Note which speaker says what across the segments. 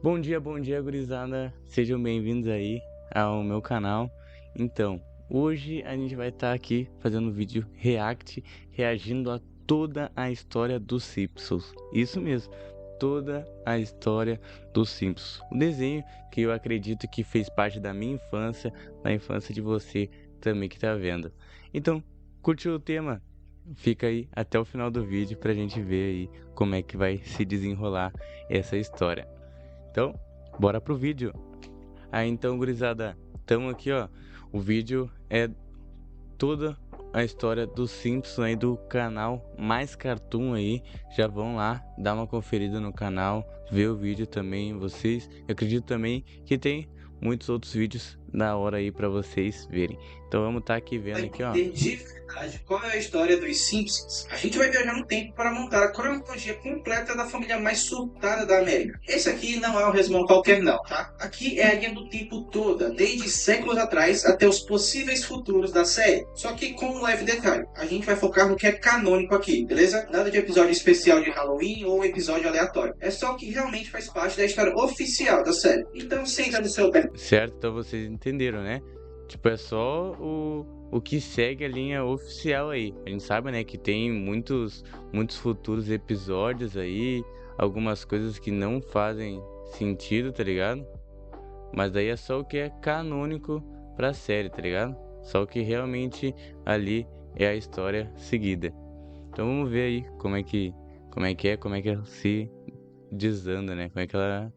Speaker 1: Bom dia, gurizada. Sejam bem-vindos aí ao meu canal. Então, hoje a gente vai estar aqui fazendo um vídeo react, reagindo a toda a história dos Simpsons. Isso mesmo, toda a história dos Simpsons. Um desenho que eu acredito que fez parte da minha infância, da infância de você também que tá vendo. Então, curtiu o tema? Fica aí até o final do vídeo pra gente ver aí como é que vai se desenrolar essa história. Então, bora pro vídeo. Então, gurizada, tamo aqui, ó. O vídeo é toda a história dos Simpsons aí do canal Mais Cartoon aí. Já vão lá, dar uma conferida no canal, ver o vídeo também, vocês. Eu acredito também que tem muitos outros vídeos da hora aí pra vocês verem. Então vamos estar aqui vendo aqui, ó.
Speaker 2: Entender de verdade qual é a história dos Simpsons, a gente vai viajar no tempo para montar a cronologia completa da família mais surtada da América. Esse aqui não é um resumão qualquer não, tá? Aqui é a linha do tempo toda, desde séculos atrás até os possíveis futuros da série. Só que com um leve detalhe, a gente vai focar no que é canônico aqui, beleza? Nada de episódio especial de Halloween ou episódio aleatório. É só o que realmente faz parte da história oficial da série. Então senta no seu pé.
Speaker 1: Certo? Então vocês entenderam, né? Tipo, é só o que segue a linha oficial aí. A gente sabe, né, que tem muitos futuros episódios aí, algumas coisas que não fazem sentido, tá ligado? Mas daí é só o que é canônico pra série, tá ligado? Só o que realmente ali é a história seguida. Então vamos ver aí como é que ela se desanda, né? Como é que ela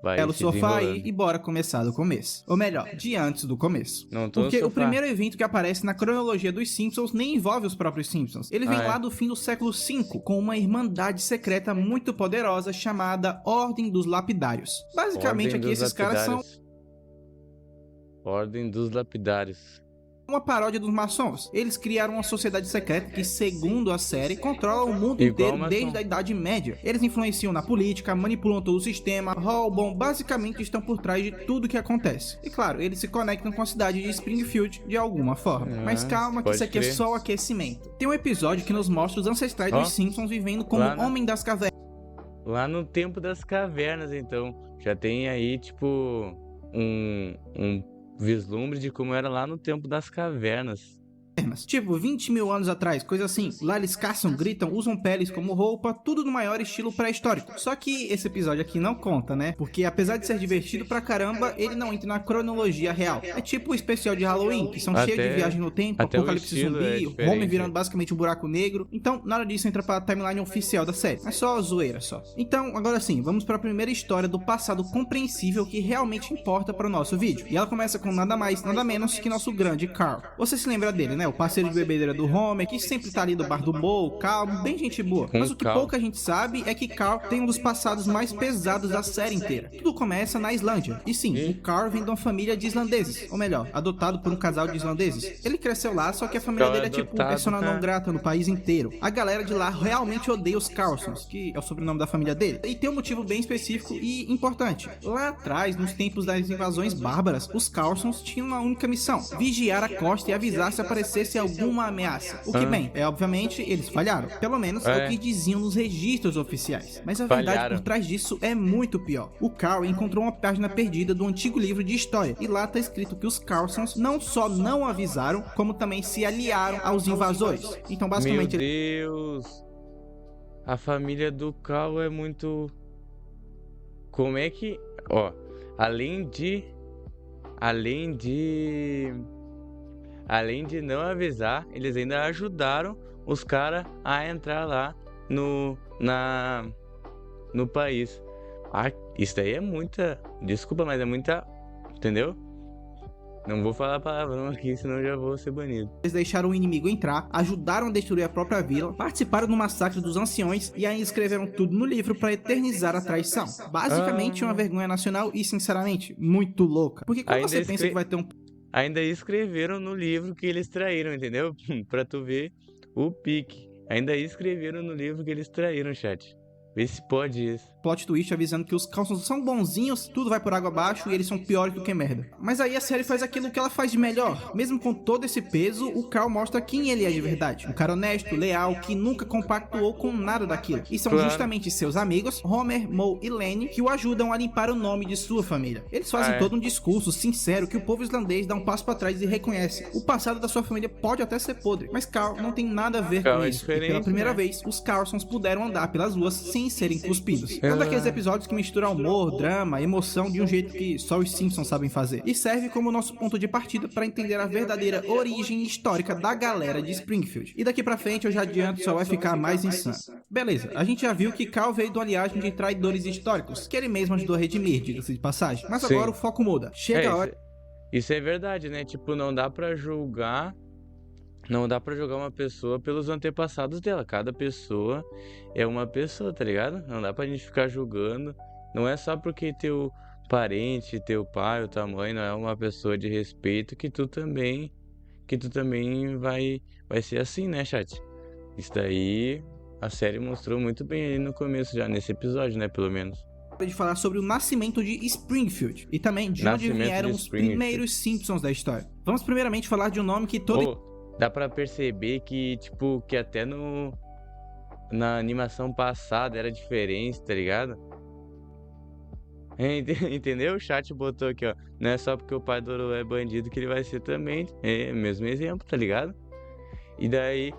Speaker 1: vai
Speaker 3: Belo
Speaker 1: se
Speaker 3: sofá aí
Speaker 1: desenrolando.
Speaker 3: e bora começar do começo. Ou melhor, de antes do começo.
Speaker 1: Não tô no
Speaker 3: Porque o
Speaker 1: sofá.
Speaker 3: primeiro evento que aparece na cronologia dos Simpsons nem envolve os próprios Simpsons. Ele vem
Speaker 1: Ah,
Speaker 3: lá
Speaker 1: é?
Speaker 3: do fim do século V, com uma irmandade secreta muito poderosa chamada Ordem dos Lapidários. Basicamente
Speaker 1: Ordem
Speaker 3: aqui
Speaker 1: dos
Speaker 3: esses caras são
Speaker 1: Lapidários. Ordem dos Lapidários.
Speaker 3: uma paródia dos maçons. Eles criaram uma sociedade secreta que, segundo a série, controla o mundo
Speaker 1: Igual
Speaker 3: inteiro
Speaker 1: maçom.
Speaker 3: desde a Idade Média. Eles influenciam na política, manipulam todo o sistema, roubam, basicamente estão por trás de tudo que acontece. E claro, eles se conectam com a cidade de Springfield de alguma forma. Mas calma que
Speaker 1: pode
Speaker 3: isso aqui é
Speaker 1: crer.
Speaker 3: só o aquecimento. Tem um episódio que nos mostra os ancestrais
Speaker 1: Ó,
Speaker 3: dos Simpsons vivendo como
Speaker 1: lá na-
Speaker 3: Homem das Cavernas.
Speaker 1: Lá no tempo das cavernas, então. Já tem aí, tipo, um vislumbre de como era lá no tempo das cavernas.
Speaker 3: Tipo, 20 mil anos atrás, coisa assim. Lá eles caçam, gritam, usam peles como roupa, tudo no maior estilo pré-histórico. Só que esse episódio aqui não conta, né? Porque apesar de ser divertido pra caramba, ele não entra na cronologia real. É tipo o especial de Halloween, que são cheios de viagem no tempo,
Speaker 1: Até o
Speaker 3: apocalipse
Speaker 1: estilo é
Speaker 3: zumbi, Homer
Speaker 1: diferente.
Speaker 3: virando basicamente um buraco negro. Então, nada disso entra pra timeline oficial da série. É só zoeira, só. Então, agora sim, vamos pra primeira história do passado compreensível que realmente importa para o nosso vídeo. E ela começa com nada mais, nada menos que nosso grande Carl. Você se lembra dele, né? O parceiro de bebedeira do Homer, que sempre tá ali do bar do Moe, calmo, bem gente boa.
Speaker 1: Com
Speaker 3: Mas o que
Speaker 1: calma.
Speaker 3: pouca gente sabe é que Carl tem um dos passados mais pesados da série inteira. Tudo começa na Islândia. E sim, o Carl vem de uma família de islandeses. Ou melhor, adotado por um casal de islandeses. Ele cresceu lá, só que a família
Speaker 1: Carl é
Speaker 3: dele é tipo
Speaker 1: adotado,
Speaker 3: persona não
Speaker 1: cara.
Speaker 3: grata no país inteiro. A galera de lá realmente odeia os Carlsons, que é o sobrenome da família dele. E tem um motivo bem específico e importante. Lá atrás, nos tempos das invasões bárbaras, os Carlsons tinham uma única missão: vigiar a costa e avisar se aparecesse alguma ameaça. O que, bem, obviamente, eles falharam. Pelo menos é o que diziam nos registros oficiais. Mas a verdade
Speaker 1: Falharam.
Speaker 3: por trás disso é muito pior. O Carl encontrou uma página perdida do antigo livro de história. E lá tá escrito que os Carlsons não só não avisaram, como também se aliaram aos invasores. Então, basicamente,
Speaker 1: Meu Deus! A família do Carl é muito... Como é que... Ó, além de não avisar, eles ainda ajudaram os caras a entrar lá no país. Ah, isso daí é muita... Desculpa, mas é muita... Entendeu? Não vou falar palavrão aqui, senão já vou ser banido.
Speaker 3: eles deixaram o inimigo entrar, ajudaram a destruir a própria vila, participaram do massacre dos anciões e ainda escreveram tudo no livro para eternizar a traição. Basicamente uma vergonha nacional e, sinceramente, muito louca. Porque quando
Speaker 1: Ainda
Speaker 3: você pensa que vai ter um
Speaker 1: Ainda escreveram no livro que eles traíram, entendeu? Pra tu ver o pique. Ainda escreveram no livro que eles traíram, chat. Vê se pode isso.
Speaker 3: Plot twist avisando que os Coulsons são bonzinhos, tudo vai por água abaixo e eles são piores do que merda. Mas aí a série faz aquilo que ela faz de melhor. Mesmo com todo esse peso, o Carl mostra quem ele é de verdade. Um cara honesto, leal, que nunca compactuou com nada daquilo. E são justamente seus amigos, Homer, Moe e Lenny, que o ajudam a limpar o nome de sua família. Eles fazem todo um discurso sincero que o povo islandês dá um passo para trás e reconhece. O passado da sua família pode até ser podre, mas Carl não tem nada a ver com isso. E pela primeira vez, os Coulsons puderam andar pelas ruas sem serem cuspidos. É um daqueles episódios que mistura humor, drama, emoção de um jeito que só os Simpsons sabem fazer. E serve como nosso ponto de partida para entender a verdadeira origem histórica da galera de Springfield. E daqui pra frente eu já adianto, só vai ficar mais insano. Beleza, a gente já viu que Carl veio de uma linhagem de traidores históricos, que ele mesmo ajudou a redimir, diga-se de passagem. Mas agora o foco muda. Chega a hora...
Speaker 1: Isso é verdade, né? Tipo, não dá pra julgar uma pessoa pelos antepassados dela. Cada pessoa é uma pessoa, tá ligado? Não dá pra gente ficar julgando. Não é só porque teu parente, teu pai ou tua mãe não é uma pessoa de respeito que tu também vai ser assim, né, chat? Isso daí a série mostrou muito bem aí no começo já, nesse episódio, né, pelo menos.
Speaker 3: De falar sobre o nascimento de Springfield e também de onde vieram os primeiros Simpsons da história. Vamos primeiramente falar de um nome que
Speaker 1: dá pra perceber que, tipo, que até na animação passada era diferente, tá ligado? Entendeu? O chat botou aqui, ó. Não é só porque o pai do Oro é bandido que ele vai ser também. É o mesmo exemplo, tá ligado? E daí...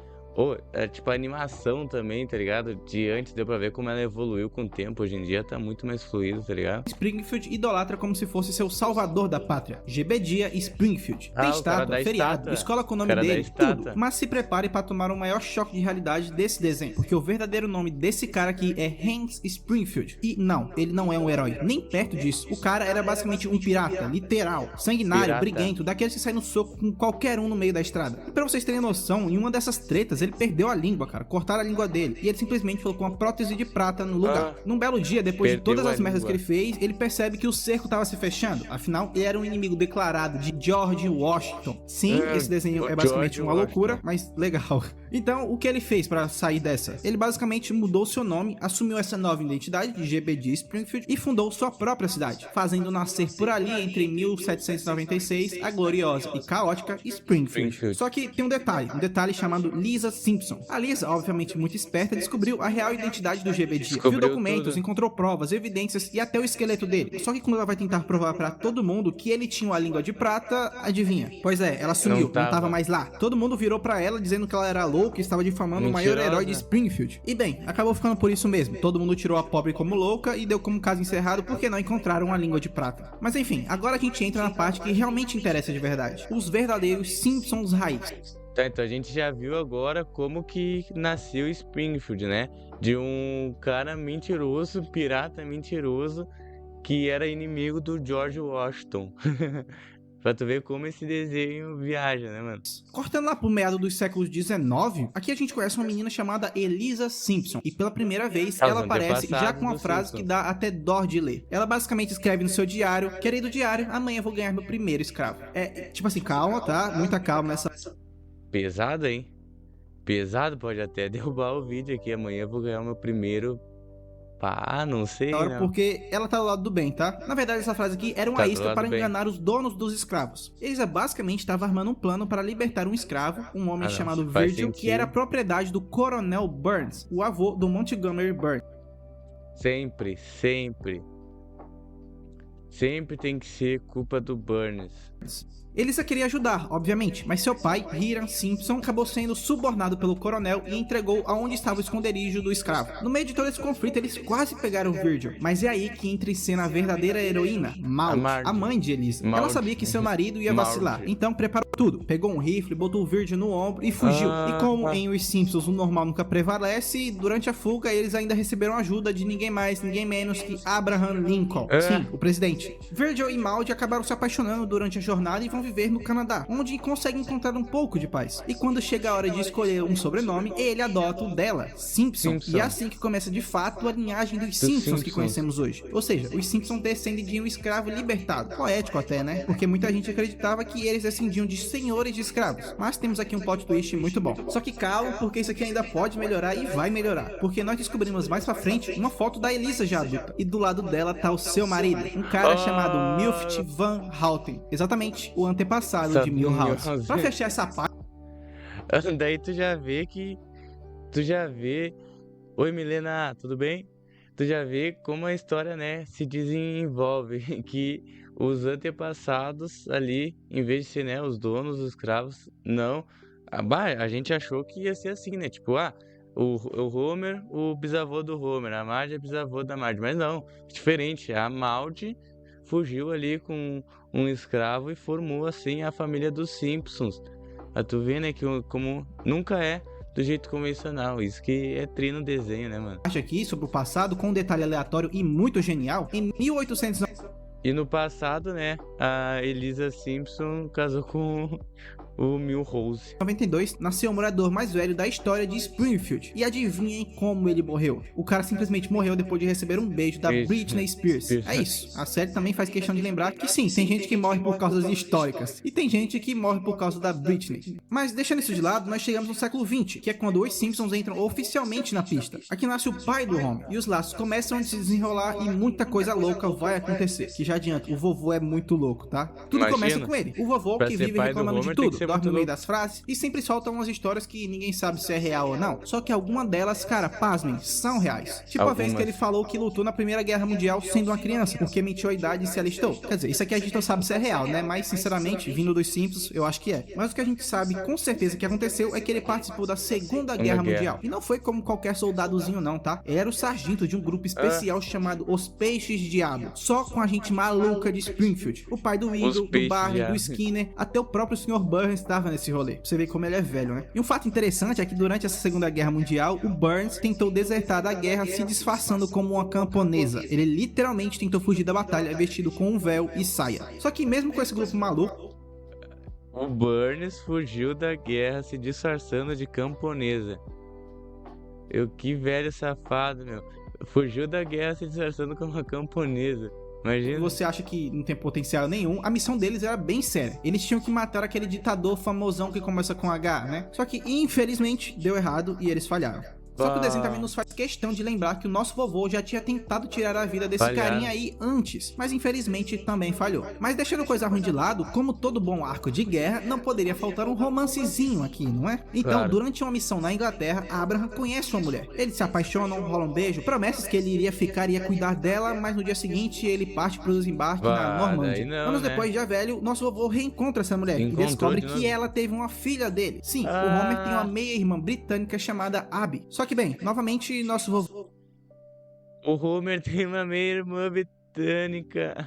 Speaker 1: tipo, a animação também, tá ligado? De antes deu pra ver como ela evoluiu com o tempo. Hoje em dia tá muito mais fluido, tá ligado?
Speaker 3: Springfield idolatra como se fosse seu salvador da pátria. GB Springfield. Tem estátua, feriado, escola com o nome dele, tudo. Mas se prepare pra tomar o maior choque de realidade desse desenho. Porque o verdadeiro nome desse cara aqui é Hank Springfield. E não, ele não é um herói. Nem perto disso. O cara era basicamente um pirata, literal. Sanguinário, briguento, daqueles que saem no soco com qualquer um no meio da estrada. E pra vocês terem noção, em uma dessas tretas, ele perdeu a língua, cara. Cortaram a língua dele. E ele simplesmente colocou uma prótese de prata no lugar. Num belo dia, depois de todas as merdas que ele fez, ele percebe que o cerco tava se fechando. Afinal, ele era um inimigo declarado de George Washington. Sim, esse desenho é basicamente uma loucura, mas legal. Então, o que ele fez pra sair dessa? Ele basicamente mudou seu nome, assumiu essa nova identidade de GBD Springfield e fundou sua própria cidade, fazendo nascer por ali, entre 1796, a gloriosa e caótica Springfield. Só que tem um detalhe chamado Lisa Simpson. A Lisa, obviamente muito esperta, descobriu a real identidade do GBD. Viu documentos, encontrou provas, evidências e até o esqueleto dele. Só que quando ela vai tentar provar pra todo mundo que ele tinha uma língua de prata, adivinha? Pois é, ela sumiu, não tava mais lá. Todo mundo virou pra ela dizendo que ela era louca e estava difamando o maior herói de Springfield. E bem, acabou ficando por isso mesmo. Todo mundo tirou a pobre como louca e deu como caso encerrado porque não encontraram a língua de prata. Mas enfim, agora a gente entra na parte que realmente interessa de verdade. Os verdadeiros Simpsons raiz.
Speaker 1: Tá, então a gente já viu agora como que nasceu Springfield, né? De um cara mentiroso, pirata mentiroso, que era inimigo do George Washington. Pra tu ver como esse desenho viaja, né, mano?
Speaker 3: Cortando lá pro meado dos séculos XIX, aqui a gente conhece uma menina chamada Elisa Simpson. E pela primeira vez, ela aparece já com uma frase que dá até dó de ler. Ela basicamente escreve no seu diário: querido diário, amanhã eu vou ganhar meu primeiro escravo. Tipo assim, calma, tá? Muita calma nessa...
Speaker 1: Pesado, hein? Pesado, pode até derrubar o vídeo aqui. Amanhã eu vou ganhar o meu primeiro... não sei, não.
Speaker 3: Porque ela tá do lado do bem, tá? Na verdade, essa frase aqui era uma isca para enganar os donos dos escravos. Elisa basicamente estava armando um plano para libertar um escravo, um homem chamado Virgil, que era propriedade do Coronel Burns, o avô do Montgomery Burns.
Speaker 1: Sempre tem que ser culpa do Burns.
Speaker 3: Elisa queria ajudar, obviamente, mas seu pai, Hiram Simpson, acabou sendo subornado pelo coronel e entregou aonde estava o esconderijo do escravo. No meio de todo esse conflito, eles quase pegaram Virgil, mas é aí que entra em cena a verdadeira heroína, Marge, a mãe de Elisa. Ela sabia que seu marido ia vacilar, então preparou tudo. Pegou um rifle, botou o Virgil no ombro e fugiu. E como em Os Simpsons o normal nunca prevalece, durante a fuga eles ainda receberam ajuda de ninguém mais, ninguém menos que Abraham Lincoln. Sim, o presidente. Virgil e Marge acabaram se apaixonando durante a jornada e vão viver no Canadá, onde consegue encontrar um pouco de paz. E quando chega a hora de escolher um sobrenome, ele adota o dela, Simpson. E é assim que começa de fato a linhagem dos Simpsons que conhecemos hoje. Ou seja, os Simpsons descendem de um escravo libertado. Poético até, né? Porque muita gente acreditava que eles descendiam de senhores de escravos. Mas temos aqui um plot twist muito bom. Só que calma, porque isso aqui ainda pode melhorar e vai melhorar. Porque nós descobrimos mais pra frente uma foto da Elisa já adulta. E do lado dela tá o seu marido, um cara chamado Milft Van Houten. Exatamente, o antepassado de Milhouse. Pra fechar essa parte...
Speaker 1: Daí tu já vê que... Oi, Milena, tudo bem? Tu já vê como a história, né, se desenvolve. Que os antepassados ali, em vez de ser, né, os donos, os escravos, não... A gente achou que ia ser assim, né? Tipo, o Homer, o bisavô do Homer, a Marge é bisavô da Marge. Mas não, diferente. A Marge fugiu ali com um escravo e formou, assim, a família dos Simpsons. Tu vê, né, que como nunca é do jeito convencional. Isso que é tri no desenho, né, mano?
Speaker 3: Aqui sobre o passado, com um detalhe aleatório e muito genial, em 1800...
Speaker 1: E no passado, né, a Elisa Simpson casou com o Milhouse.
Speaker 3: Em 92, nasceu o morador mais velho da história de Springfield. E adivinhem como ele morreu? O cara simplesmente morreu depois de receber um beijo da Britney Spears. É isso. A série também faz questão de lembrar que sim, tem gente que morre por causas históricas. E tem gente que morre por causa da Britney. Mas deixando isso de lado, nós chegamos no século 20, que é quando os Simpsons entram oficialmente na pista. Aqui nasce o pai do Homer. E os laços começam a se desenrolar e muita coisa louca vai acontecer. Que já adianto, o vovô é muito louco, tá? Tudo começa com ele. O vovô que vive reclamando de tudo. Dorme no meio das frases e sempre soltam umas histórias que ninguém sabe se é real ou não. Só que algumas delas, cara, pasmem, são reais. Tipo a vez que ele falou que lutou na Primeira Guerra Mundial sendo uma criança, porque mentiu a idade e se alistou. Quer dizer, isso aqui a gente não sabe se é real, né? Mas, sinceramente, vindo dos Simpsons, eu acho que é. Mas o que a gente sabe com certeza que aconteceu é que ele participou da Segunda Guerra Mundial. E não foi como qualquer soldadozinho não, tá? Era o sargento de um grupo especial chamado Os Peixes Diabo. Só com a gente maluca de Springfield. O pai do Wendell, do Barney, do Skinner, até o próprio Sr. Burns estava nesse rolê. Pra você ver como ele é velho, né? E um fato interessante é que durante essa Segunda Guerra Mundial, o Burns tentou desertar da guerra se disfarçando como uma camponesa. Ele literalmente tentou fugir da batalha vestido com um véu e saia. Só que mesmo com esse grupo maluco,
Speaker 1: o Burns fugiu da guerra se disfarçando de camponesa. Que velho safado, meu. Fugiu da guerra se disfarçando como uma camponesa. Imagina.
Speaker 3: Você acha que não tem potencial nenhum, a missão deles era bem séria. Eles tinham que matar aquele ditador famosão que começa com H, né? Só que, infelizmente, deu errado e eles falharam. Só que o desenho também nos faz questão de lembrar que o nosso vovô já tinha tentado tirar a vida desse carinha aí antes, mas infelizmente também falhou. Mas deixando coisa ruim de lado, como todo bom arco de guerra, não poderia faltar um romancezinho aqui, não é? Então, durante uma missão na Inglaterra, Abraham conhece uma mulher. Eles se apaixonam, rolam um beijo, promessas que ele iria ficar e ia cuidar dela, mas no dia seguinte ele parte para o desembarque na Normândia. Anos depois, já velho, nosso vovô reencontra essa mulher e descobre que ela teve uma filha dele. Sim, o Homer tem uma meia-irmã britânica chamada Abby. Só que bem, novamente nosso vovô...
Speaker 1: O Homer tem uma meia-irmã britânica.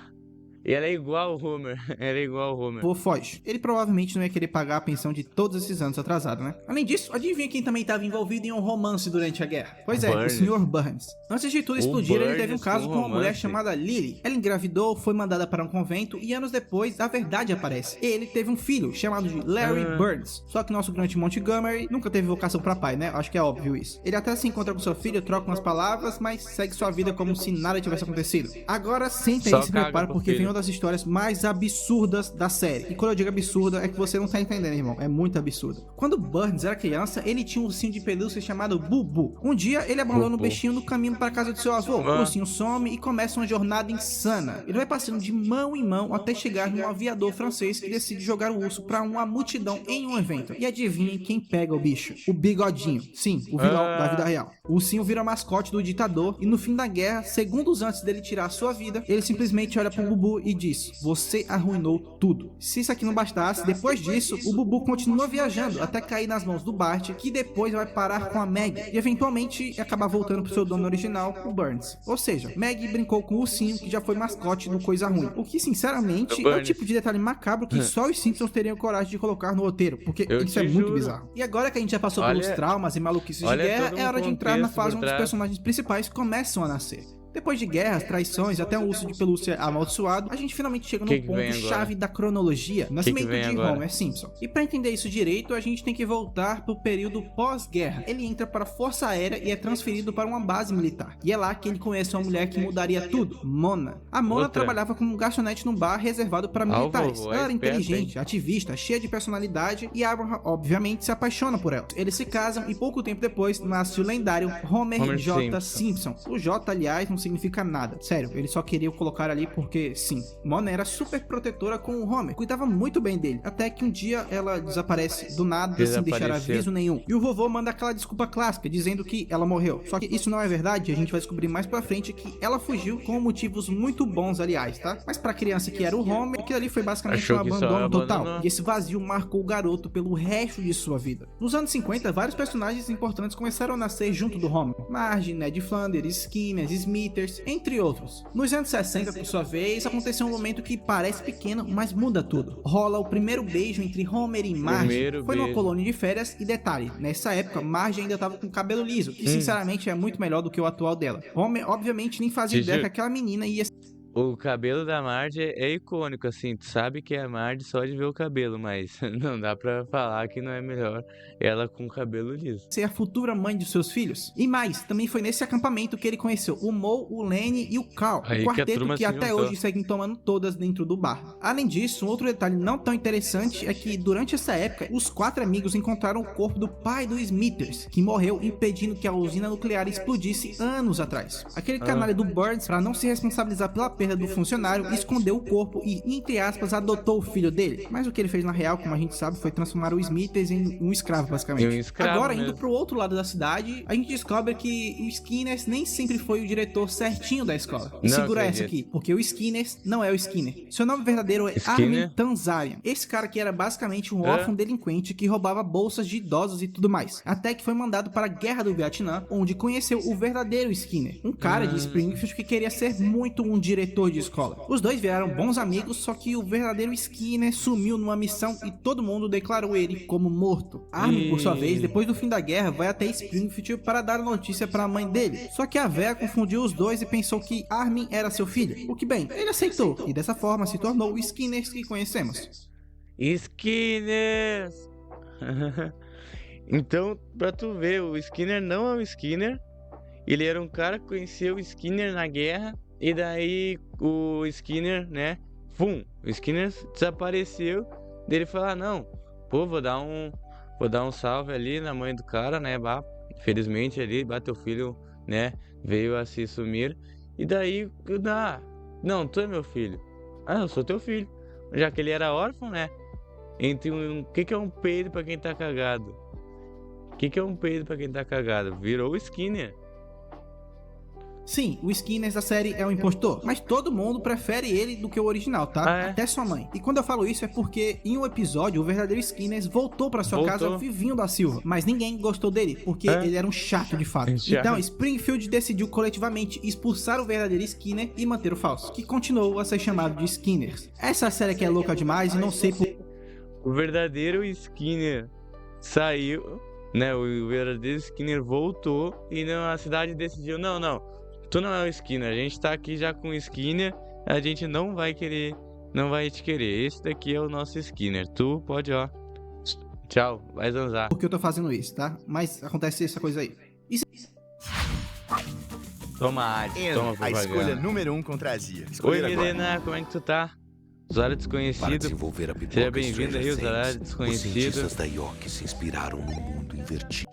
Speaker 1: E ela é igual ao Homer. Ela é igual ao Homer.
Speaker 3: Vovô foge. Ele provavelmente não ia querer pagar a pensão de todos esses anos atrasado, né? Além disso, adivinha quem também estava envolvido em um romance durante a guerra? Pois é,
Speaker 1: Burns.
Speaker 3: O Sr. Burns. Antes de tudo explodir, ele teve um caso com uma mulher chamada Lily. Ela engravidou, foi mandada para um convento e anos depois, a verdade aparece. Ele teve um filho chamado de Larry Burns. Só que nosso grande Montgomery nunca teve vocação para pai, né? Acho que é óbvio isso. Ele até se encontra com seu filho, troca umas palavras, mas segue sua vida como se nada tivesse acontecido. Agora senta aí e se prepara porque vem uma das histórias mais absurdas da série. E quando eu digo absurda, é que você não tá entendendo, irmão. É muito absurdo. Quando Burns era criança, ele tinha um ursinho de pelúcia chamado Bubu. Um dia, ele abandona o bichinho no caminho para casa de seu avô. O ursinho some e começa uma jornada insana. Ele vai passando de mão em mão até chegar num aviador francês que decide jogar o urso para uma multidão em um evento. E adivinhem quem pega o bicho? O Bigodinho. Sim, o vilão da vida real. O ursinho vira mascote do ditador e no fim da guerra, segundos antes dele tirar a sua vida, ele simplesmente olha para o Bubu e diz: você arruinou tudo. Se isso aqui não bastasse, depois disso, o Bubu continua viajando até cair nas mãos do Bart, que depois vai parar com a Maggie e eventualmente acabar voltando pro seu dono original, o Burns. Ou seja, Maggie brincou com o ursinho que já foi mascote do Coisa Ruim. O que, sinceramente, é o tipo de detalhe macabro que só os Simpsons teriam coragem de colocar no roteiro, porque isso é muito bizarro. E agora que a gente já passou pelos traumas e maluquices de guerra, é hora de entrar na fase onde os personagens principais começam a nascer. Depois de guerras, traições e até um urso de pelúcia amaldiçoado, a gente finalmente chega no ponto-chave da cronologia, o nascimento de Homer Simpson. E para entender isso direito, a gente tem que voltar pro período pós-guerra. Ele entra para a Força Aérea e é transferido para uma base militar. E é lá que ele conhece uma mulher que mudaria tudo, Mona. A Mona trabalhava como garçonete num bar reservado para militares. Ela era inteligente, ativista, cheia de personalidade e Abraham, obviamente, se apaixona por ela. Eles se casam e pouco tempo depois nasce o lendário Homer J. Simpson. O J, aliás, não significa nada. Sério, ele só queria colocar ali porque sim. Mona era super protetora com o Homer, cuidava muito bem dele, até que um dia ela desaparece do nada sem deixar aviso nenhum. E o vovô manda aquela desculpa clássica, dizendo que ela morreu. Só que isso não é verdade, a gente vai descobrir mais pra frente que ela fugiu com motivos muito bons, aliás, tá? Mas pra criança que era o Homer, aquilo ali foi basicamente um abandono total. E esse vazio marcou o garoto pelo resto de sua vida. Nos anos 50, vários personagens importantes começaram a nascer junto do Homer. Marge, Ned Flanders, Skinner, Smithers, entre outros. Nos anos 60, por sua vez, aconteceu um momento que parece pequeno, mas muda tudo. Rola o primeiro beijo entre Homer e Marge. Foi numa colônia de férias e detalhe, nessa época Marge ainda tava com cabelo liso, que sinceramente é muito melhor do que o atual dela. Homer obviamente nem fazia ideia que aquela menina ia...
Speaker 1: O cabelo da Marge é icônico, assim, tu sabe que é a Marge só de ver o cabelo, mas não dá pra falar que não é melhor ela com cabelo liso.
Speaker 3: Ser a futura mãe de seus filhos. E mais, também foi nesse acampamento que ele conheceu o Moe, o Lenny e o Carl, o quarteto que até hoje seguem tomando todas dentro do bar. Além disso, um outro detalhe não tão interessante é que durante essa época, os 4 amigos encontraram o corpo do pai do Smithers, que morreu impedindo que a usina nuclear explodisse anos atrás. Aquele canalha do Burns, para não se responsabilizar pela perda do funcionário, escondeu o corpo e, entre aspas, adotou o filho dele. Mas o que ele fez na real, como a gente sabe, foi transformar o Smithers em um escravo, basicamente. Agora, indo pro outro lado da cidade, a gente descobre que o Skinner nem sempre foi o diretor certinho da escola. E segura essa aqui, porque o Skinner não é o Skinner. Seu nome verdadeiro é Armin Tanzarian. Esse cara que era basicamente um órfão delinquente que roubava bolsas de idosos e tudo mais. Até que foi mandado para a Guerra do Vietnã, onde conheceu o verdadeiro Skinner. Um cara de Springfield que queria ser muito um diretor de escola. Os dois viraram bons amigos, só que o verdadeiro Skinner sumiu numa missão e todo mundo declarou ele como morto. Armin, por sua vez, depois do fim da guerra, vai até Springfield para dar a notícia para a mãe dele. Só que a véia confundiu os dois e pensou que Armin era seu filho. O que bem, ele aceitou e dessa forma se tornou o Skinner que conhecemos.
Speaker 1: Skinner! Então, pra tu ver, o Skinner não é o Skinner. Ele era um cara que conheceu o Skinner na guerra. E daí o Skinner, né? O Skinner desapareceu. Daí ele falou: não, pô, vou dar um salve ali na mãe do cara, né? Infelizmente ali, teu filho, né? Veio a se sumir. E daí, não, tu é meu filho. Eu sou teu filho. Já que ele era órfão, né? O que é um peido pra quem tá cagado? O que é um peido pra quem tá cagado? Virou o Skinner.
Speaker 3: Sim, o Skinner da série é um impostor, mas todo mundo prefere ele do que o original, tá? Até sua mãe. E quando eu falo isso é porque em um episódio o verdadeiro Skinner voltou pra sua casa vivinho da Silva, mas ninguém gostou dele, porque ele era um chato de fato. Então Springfield decidiu coletivamente expulsar o verdadeiro Skinner e manter o falso, que continuou a ser chamado de Skinner. Essa série aqui é louca demais e não sei por...
Speaker 1: O verdadeiro Skinner saiu, né? O verdadeiro Skinner voltou e a cidade decidiu, não, tu não é o Skinner, a gente tá aqui já com o Skinner, a gente não vai te querer. Esse daqui é o nosso Skinner. Tu pode, tchau, vai zanzar.
Speaker 3: Porque eu tô fazendo isso, tá? Mas acontece essa coisa aí.
Speaker 1: Toma arte, toma propaganda.
Speaker 4: A escolha número 1 contra a Azia.
Speaker 1: Oi, Milena, como é que tu tá? Usuário desconhecido. Seja bem-vindo aí, usuário desconhecido.
Speaker 5: Os cientistas da York se inspiraram no mundo invertido.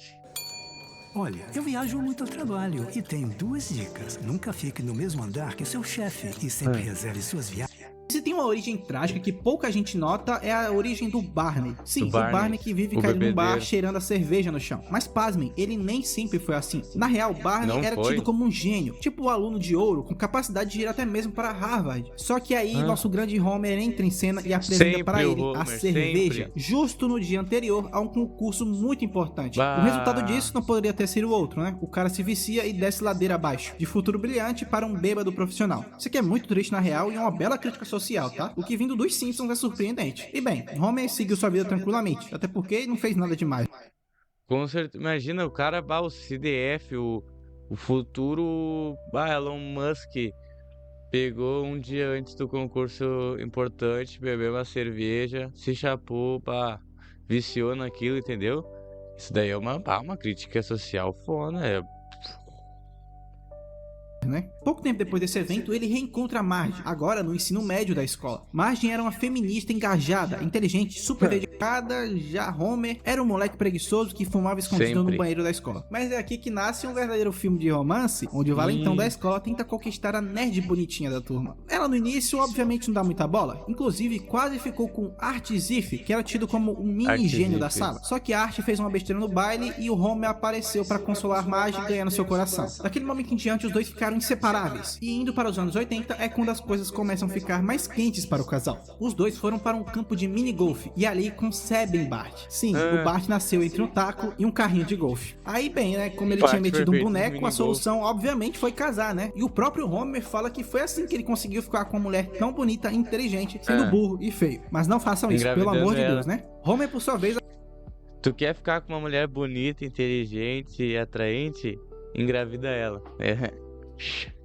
Speaker 6: Olha, eu viajo muito ao trabalho e tenho 2 dicas. Nunca fique no mesmo andar que seu chefe e sempre reserve suas viagens.
Speaker 3: Se tem uma origem trágica que pouca gente nota, é a origem do Barney. Sim, o Barney que vive caído num bar cheirando a cerveja no chão. Mas pasmem, ele nem sempre foi assim. Na real, Barney era tido como um gênio, tipo o aluno de ouro, com capacidade de ir até mesmo para Harvard. Só que aí nosso grande Homer entra em cena e apresenta para ele a cerveja, justo no dia anterior a um concurso muito importante. O resultado disso não poderia ter sido outro, né? O cara se vicia e desce ladeira abaixo, de futuro brilhante para um bêbado profissional. Isso aqui é muito triste na real e é uma bela crítica social, tá? O que vindo dos Simpsons é surpreendente. E bem, Homer seguiu sua vida tranquilamente, até porque não fez nada demais.
Speaker 1: Com certeza, imagina o cara, o CDF, O futuro Elon Musk pegou um dia antes do concurso importante, bebeu uma cerveja, se chapou, viciou naquilo, entendeu? Isso daí é uma crítica social foda,
Speaker 3: né? Pouco tempo depois desse evento, ele reencontra Marge, agora no ensino médio da escola. Marge era uma feminista engajada, inteligente, super dedicada. Já Homer era um moleque preguiçoso que fumava escondido no banheiro da escola. Mas é aqui que nasce um verdadeiro filme de romance, onde o valentão da escola tenta conquistar a nerd bonitinha da turma. Ela no início, obviamente, não dá muita bola, inclusive quase ficou com Art Ziff, que era tido como um mini gênio da sala. Só que Art fez uma besteira no baile e o Homer apareceu para consolar Marge, ganhando seu coração. Daquele momento em diante, os dois ficaram inseparáveis. E indo para os anos 80 é quando as coisas começam a ficar mais quentes para o casal. Os dois foram para um campo de mini golfe e ali concebem Bart. Sim, o Bart nasceu entre um taco e um carrinho de golfe. Aí bem, né, como ele tinha metido um boneco, a solução obviamente foi casar, né? E o próprio Homer fala que foi assim que ele conseguiu ficar com uma mulher tão bonita e inteligente, sendo burro e feio. Mas não façam isso, pelo amor de Deus, né? Homer, por sua vez...
Speaker 1: Tu quer ficar com uma mulher bonita, inteligente e atraente? Engravida ela.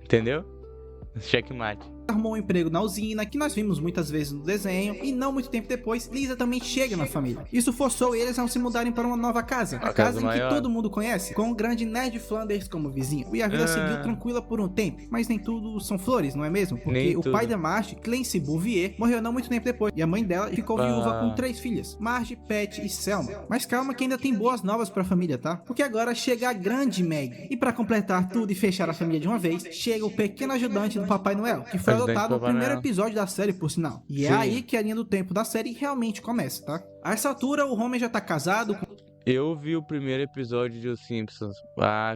Speaker 1: Entendeu? Checkmate.
Speaker 3: Arrumou um emprego na usina, que nós vimos muitas vezes no desenho, e não muito tempo depois, Lisa também chega na família. Isso forçou eles a se mudarem para uma nova casa, a casa em que todo mundo conhece, com o grande Ned Flanders como vizinho. E a vida seguiu tranquila por um tempo, mas nem tudo são flores, não é mesmo? Porque o pai da Marge, Clancy Bouvier, morreu não muito tempo depois, e a mãe dela ficou viúva com 3 filhas, Marge, Pat e Selma. Mas calma que ainda tem boas novas para a família, tá? Porque agora chega a grande Meg. E para completar tudo e fechar a família de uma vez, chega o pequeno ajudante do Papai Noel, que foi adotado no primeiro episódio da série, por sinal. E é aí que a linha do tempo da série realmente começa, tá? A essa altura, o Homer já tá casado com...
Speaker 1: Eu vi o primeiro episódio de Os Simpsons,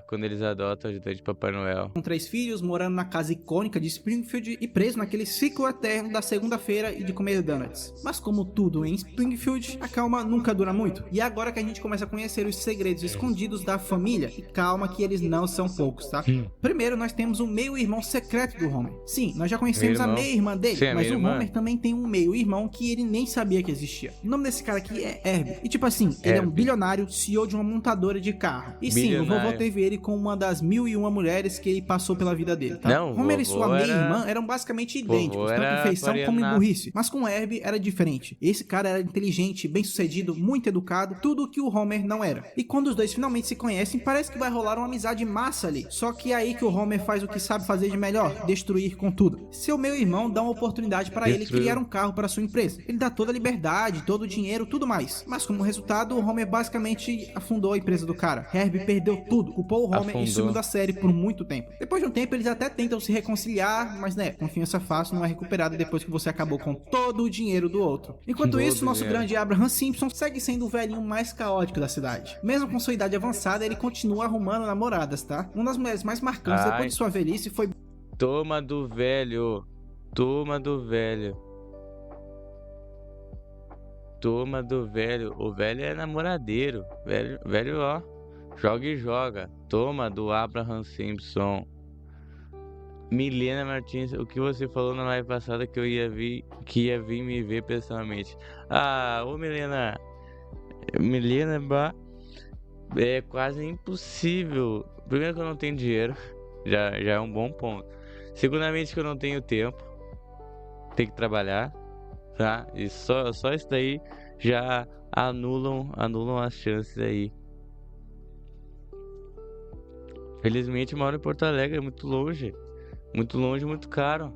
Speaker 1: quando eles adotam o ajudante de Papai Noel.
Speaker 3: Com 3 filhos, morando na casa icônica de Springfield e preso naquele ciclo eterno da segunda-feira e de comer donuts. Mas como tudo em Springfield, a calma nunca dura muito. E é agora que a gente começa a conhecer os segredos escondidos da família. E calma que eles não são poucos, tá? Primeiro, nós temos um meio-irmão secreto do Homer. Sim, nós já conhecemos a meia-irmã dele, mas o Homer também tem um meio-irmão que ele nem sabia que existia. O nome desse cara aqui é Herb. E tipo assim, ele é um bilionário, CEO de uma montadora de carro. E sim, o vovô teve ele com uma das 1001 mulheres que ele passou pela vida dele, tá?
Speaker 1: Não,
Speaker 3: Homer e sua meia-irmã eram basicamente idênticos, tanto em feição como em burrice. Mas com o Herb era diferente. Esse cara era inteligente, bem-sucedido, muito educado, tudo o que o Homer não era. E quando os dois finalmente se conhecem, parece que vai rolar uma amizade massa ali. Só que é aí que o Homer faz o que sabe fazer de melhor, destruir com tudo. Seu meio-irmão dá uma oportunidade para ele criar um carro para sua empresa. Ele dá toda a liberdade, todo o dinheiro, tudo mais. Mas como resultado, o Homer basicamente afundou a empresa do cara. Herb perdeu tudo, culpou o Homer e sumiu da série por muito tempo. Depois de um tempo, eles até tentam se reconciliar, mas né, confiança fácil não é recuperada depois que você acabou com todo o dinheiro do outro. Enquanto isso, nosso grande Abraham Simpson segue sendo o velhinho mais caótico da cidade. Mesmo com sua idade avançada, ele continua arrumando namoradas, tá? Uma das mulheres mais marcantes depois de sua velhice foi...
Speaker 1: Toma do velho. Toma do velho. Toma do velho. O velho é namoradeiro. Velho, ó. Joga e joga. Toma do Abraham Simpson. Milena Martins, o que você falou na live passada que ia vir me ver pessoalmente. Ô Milena. Milena, é quase impossível. Primeiro que eu não tenho dinheiro. Já é um bom ponto. Segundamente que eu não tenho tempo. Tenho que trabalhar. Tá? E só isso daí já anulam as chances aí. Felizmente eu moro em Porto Alegre, é muito longe, muito caro.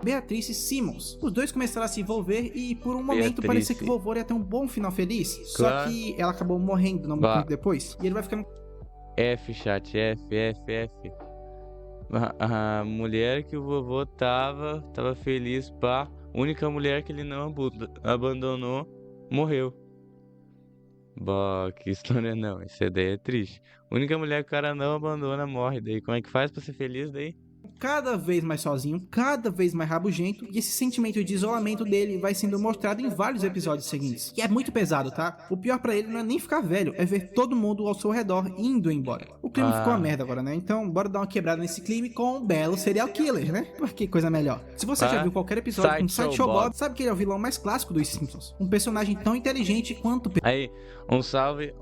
Speaker 3: Beatrice Simmons. Os dois começaram a se envolver e por um momento parecia que o vovô ia ter um bom final feliz. Só que ela acabou morrendo não muito tempo depois. E ele vai ficando...
Speaker 1: Chat, F. A mulher que o vovô tava feliz, única mulher que ele não abandonou, morreu. Que história não, essa ideia é triste. Única mulher que o cara não abandona, morre. Daí como é que faz pra ser feliz daí?
Speaker 3: Cada vez mais sozinho, cada vez mais rabugento, e esse sentimento de isolamento dele vai sendo mostrado em vários episódios seguintes. E é muito pesado, tá? O pior pra ele não é nem ficar velho, é ver todo mundo ao seu redor indo embora. O clima ficou uma merda agora, né? Então bora dar uma quebrada nesse clima com um belo serial killer, né? Por que coisa melhor. Se você já viu qualquer episódio com Sideshow Bob, sabe que ele é o vilão mais clássico dos Simpsons. Um personagem tão inteligente quanto...
Speaker 1: Aí, um salve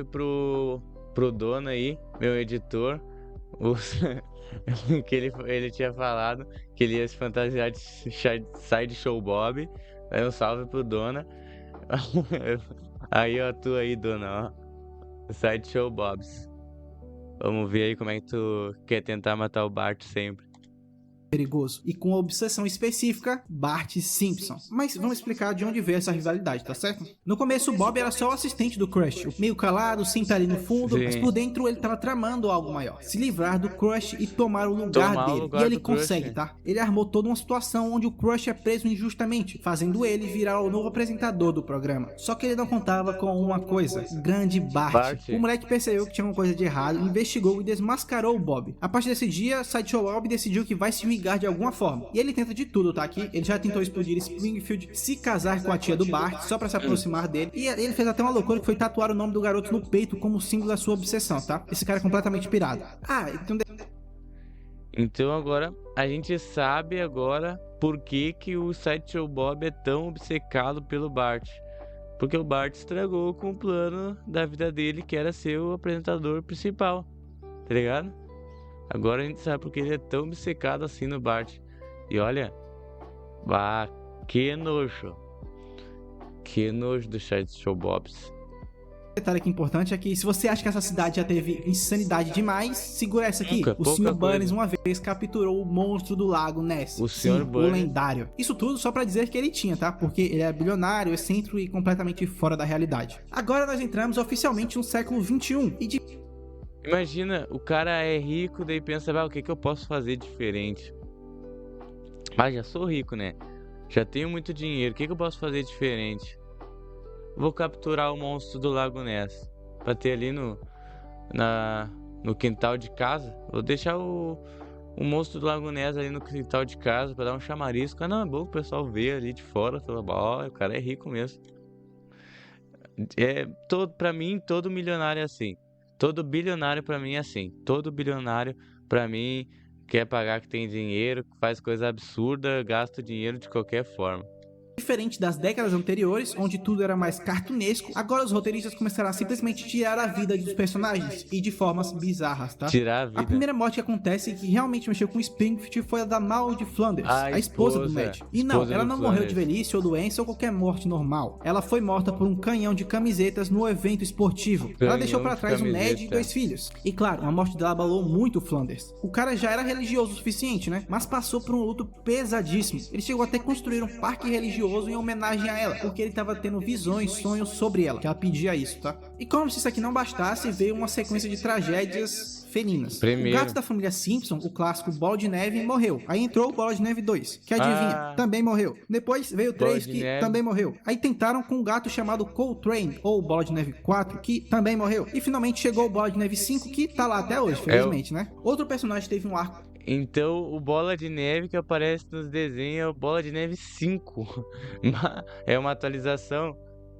Speaker 1: pro pro dono aí, meu editor, que ele tinha falado que ele ia se fantasiar de Sideshow Bob. Aí um salve pro Dona. Aí, ó, tu aí, Dona, ó. Sideshow Bobs. Vamos ver aí como é que tu quer tentar matar o Bart sempre.
Speaker 3: Perigoso e com obsessão específica, Bart Simpson. Mas vamos explicar de onde veio essa rivalidade, tá certo? No começo, o Bob era só o assistente do Crush, meio calado, sempre ali no fundo,
Speaker 1: Sim.
Speaker 3: mas por dentro ele tava tramando algo maior, se livrar do Crush e tomar o lugar dele. E ele consegue, tá? Ele armou toda uma situação onde o Crush é preso injustamente, fazendo ele virar o novo apresentador do programa. Só que ele não contava com uma coisa, grande Bart. O moleque percebeu que tinha uma coisa de errado, investigou e desmascarou o Bob. A partir desse dia, Sideshow Bob decidiu que vai se vingar de alguma forma. E ele tenta de tudo, tá? Aqui ele já tentou explodir Springfield, se casar com a tia do Bart só pra se aproximar dele. E ele fez até uma loucura que foi tatuar o nome do garoto no peito como símbolo da sua obsessão, tá? Esse cara é completamente pirado.
Speaker 1: Então agora a gente sabe agora por que o Sideshow Bob é tão obcecado pelo Bart. Porque o Bart estragou com o plano da vida dele, que era ser o apresentador principal, tá ligado? Agora a gente sabe porque ele é tão obcecado assim no Bart. E olha, que nojo. Que nojo do Sideshow Bobs.
Speaker 3: Detalhe aqui importante é que se você acha que essa cidade já teve insanidade demais, segura essa aqui. O Sr. Burns uma vez capturou o monstro do lago Ness.
Speaker 1: O Sr. Burns.
Speaker 3: O lendário. Isso tudo só pra dizer que ele tinha, tá? Porque ele é bilionário, excêntrico e completamente fora da realidade. Agora nós entramos oficialmente no século 21 e
Speaker 1: Imagina, o cara é rico, daí pensa, o que eu posso fazer diferente? Mas já sou rico, né? Já tenho muito dinheiro, o que eu posso fazer diferente? Vou capturar o monstro do Lago Ness pra ter ali no quintal de casa. Vou deixar o monstro do Lago Ness ali no quintal de casa pra dar um chamarisco. Não, é bom que o pessoal vê ali de fora, fala, o cara é rico mesmo. Pra mim, todo milionário é assim. Todo bilionário pra mim é assim. Todo bilionário pra mim quer pagar que tem dinheiro, faz coisa absurda, gasta o dinheiro de qualquer forma.
Speaker 3: Diferente das décadas anteriores, onde tudo era mais cartunesco, agora os roteiristas começaram a simplesmente tirar a vida dos personagens, e de formas bizarras, tá?
Speaker 1: Tirar a vida.
Speaker 3: A primeira morte que acontece e que realmente mexeu com Springfield foi a da Maud Flanders, a esposa do Ned. E não, ela não morreu de velhice ou doença ou qualquer morte normal. Ela foi morta por um canhão de camisetas no evento esportivo. Ela deixou para trás um Ned e 2 filhos. E claro, a morte dela abalou muito o Flanders. O cara já era religioso o suficiente, né? Mas passou por um luto pesadíssimo. Ele chegou até a construir um parque religioso em homenagem a ela, porque ele estava tendo visões, sonhos sobre ela, que ela pedia isso, tá? E como se isso aqui não bastasse, veio uma sequência de tragédias felinas. O gato da família Simpson, o clássico Bola de Neve, morreu. Aí entrou o Bola de Neve 2, que adivinha, também morreu. Depois veio o 3, que também morreu. Aí tentaram com um gato chamado Coltrane, ou Bola de Neve 4, que também morreu. E finalmente chegou o Bola de Neve 5, que tá lá até hoje, felizmente, né? Outro personagem teve um arco.
Speaker 1: Então, o Bola de Neve que aparece nos desenhos é o Bola de Neve 5. É uma atualização.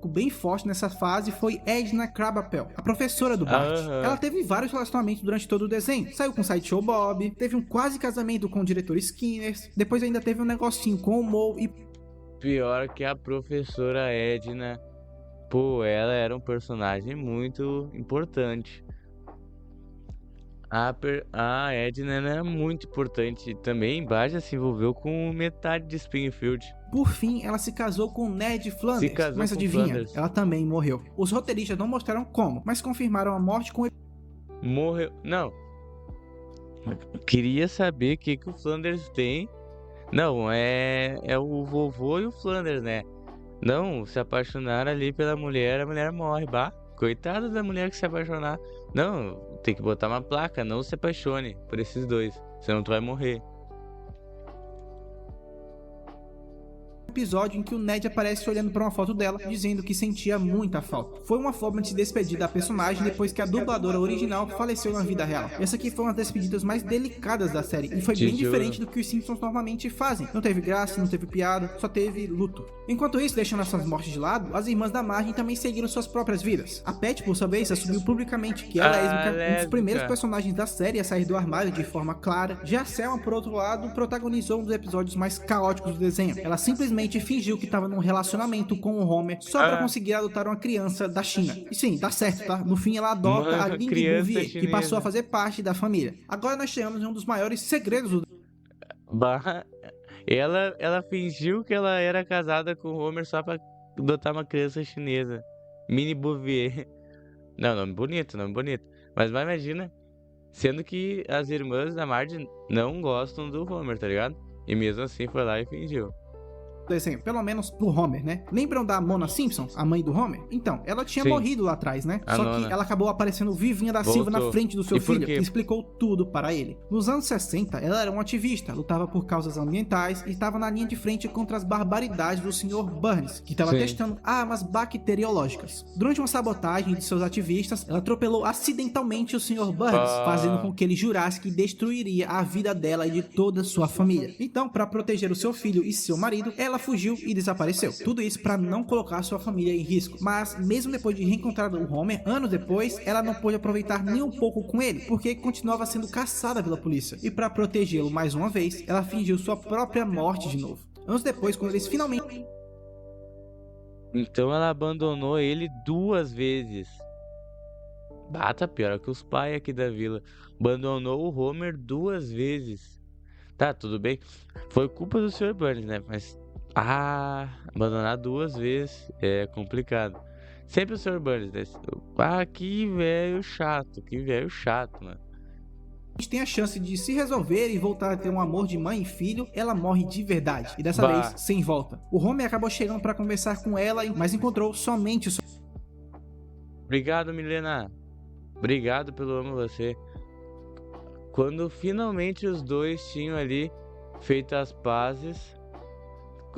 Speaker 3: Bem forte nessa fase foi Edna Krabappel, a professora do Bart. Ela teve vários relacionamentos durante todo o desenho. Saiu com o Sideshow Bob, teve um quase casamento com o diretor Skinner, depois ainda teve um negocinho com o Moe e...
Speaker 1: Pior que a professora Edna, ela era um personagem muito importante. A Edna era muito importante também. Bart já se envolveu com metade de Springfield.
Speaker 3: Por fim, ela se casou com Ned Flanders, mas adivinha, ela também morreu. Os roteiristas não mostraram como, mas confirmaram a morte com ele.
Speaker 1: Morreu? Não. Queria saber o que o Flanders tem. Não, é o vovô e o Flanders, né? Não, se apaixonaram ali pela mulher, a mulher morre, Coitada da mulher que se apaixonar. Não, tem que botar uma placa, não se apaixone por esses dois, senão tu vai morrer.
Speaker 3: Episódio em que o Ned aparece olhando para uma foto dela, dizendo que sentia muita falta. Foi uma forma de se despedir da personagem depois que a dubladora original faleceu na vida real. Essa aqui foi uma das despedidas mais delicadas da série e foi bem diferente do que os Simpsons normalmente fazem. Não teve graça, não teve piada, só teve luto. Enquanto isso, deixando essas mortes de lado, as irmãs da Marge também seguiram suas próprias vidas. A Pat, por sua vez, assumiu publicamente que é lésbica, um dos primeiros personagens da série a sair do armário de forma clara. Já a Selma, por outro lado, protagonizou um dos episódios mais caóticos do desenho. Ela simplesmente simplesmente fingiu que estava num relacionamento com o Homer só pra conseguir adotar uma criança da China. E sim, dá certo, tá? No fim ela adota a Ling
Speaker 1: criança
Speaker 3: Bouvier, que passou a
Speaker 1: chinesa.
Speaker 3: fazer parte da família. Agora nós chegamos em um dos maiores segredos do
Speaker 1: Bah, ela fingiu que ela era casada com o Homer só pra adotar uma criança chinesa. Mini Bouvier. Não, nome bonito, nome bonito. Mas vai, imagina, sendo que as irmãs da Marge não gostam do Homer, tá ligado? E mesmo assim foi lá e fingiu.
Speaker 3: desenho, pelo menos pro Homer, né? Lembram da Mona Simpson, a mãe do Homer? Então, ela tinha
Speaker 1: Sim.
Speaker 3: morrido lá atrás, né?
Speaker 1: A
Speaker 3: Só
Speaker 1: nona.
Speaker 3: que ela acabou aparecendo vivinha da Silva na
Speaker 1: Voltou.
Speaker 3: frente do seu
Speaker 1: E por
Speaker 3: filho
Speaker 1: quê?
Speaker 3: e explicou tudo para ele. Nos anos 60, ela era uma ativista, lutava por causas ambientais e estava na linha de frente contra as barbaridades do Sr. Burns, que estava
Speaker 1: Sim.
Speaker 3: testando armas bacteriológicas. Durante uma sabotagem de seus ativistas, ela atropelou acidentalmente o Sr. Burns, fazendo com que ele jurasse que destruiria a vida dela e de toda a sua família. Então, para proteger o seu filho e seu marido, ela fugiu e desapareceu. Tudo isso para não colocar sua família em risco. Mas, mesmo depois de reencontrar o Homer, anos depois, ela não pôde aproveitar nem um pouco com ele, porque continuava sendo caçada pela polícia. E para protegê-lo mais uma vez, ela fingiu sua própria morte de novo. Anos depois, quando eles finalmente
Speaker 1: Então ela abandonou ele 2 vezes. Bata pior que os pais aqui da vila. Abandonou o Homer 2 vezes. Tá, tudo bem. Foi culpa do Sr. Burns, né? Mas abandonar 2 vezes é complicado. Sempre o Sr. Burns, né? Que velho chato, mano.
Speaker 3: tem a chance de se resolver e voltar a ter um amor de mãe e filho, ela morre de verdade. E dessa vez, sem volta. O Homer acabou chegando para conversar com ela, mas encontrou somente o
Speaker 1: Obrigado, Milena. Obrigado pelo amo você. Quando finalmente os dois tinham ali feito as pazes.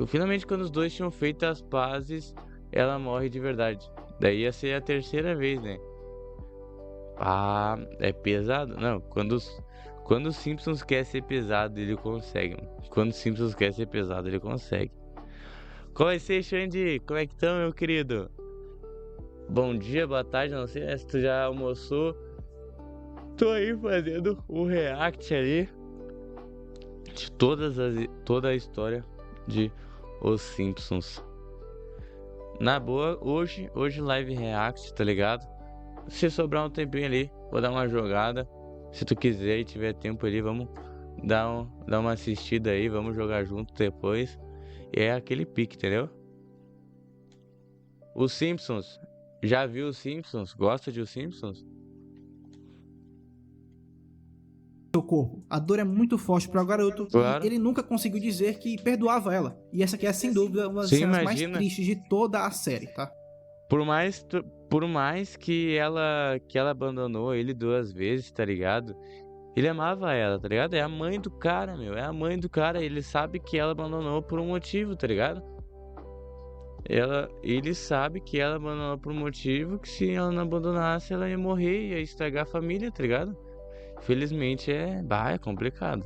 Speaker 1: Finalmente, quando os dois tinham feito as pazes, ela morre de verdade. Daí ia ser a 3ª vez, né? É pesado? Não, quando os Simpsons quer ser pesado, ele consegue, mano. Quando os Simpsons quer ser pesado, ele consegue. Qual vai ser, Xande? Como é que estão, meu querido? Bom dia, boa tarde, não sei se tu já almoçou. Tô aí fazendo o react ali de toda a história de Os Simpsons. Na boa, hoje live react, tá ligado? Se sobrar um tempinho ali, vou dar uma jogada. Se tu quiser e tiver tempo ali, vamos dar uma assistida aí, vamos jogar junto depois. E é aquele pique, entendeu? Os Simpsons. Já viu os Simpsons? Gosta de Os Simpsons?
Speaker 3: seu corpo. A dor é muito forte para o garoto
Speaker 1: Claro.
Speaker 3: e ele nunca conseguiu dizer que perdoava ela. E essa aqui é sem dúvida uma das
Speaker 1: Você
Speaker 3: cenas mais
Speaker 1: imagina?
Speaker 3: tristes de toda a série, tá?
Speaker 1: Por mais que ela abandonou ele 2 vezes, tá ligado? Ele amava ela, tá ligado? É a mãe do cara, meu. É a mãe do cara. Ele sabe que ela abandonou por um motivo, tá ligado? Ele sabe que ela abandonou por um motivo, que se ela não abandonasse, ela ia morrer, ia estragar a família, tá ligado? Infelizmente é complicado.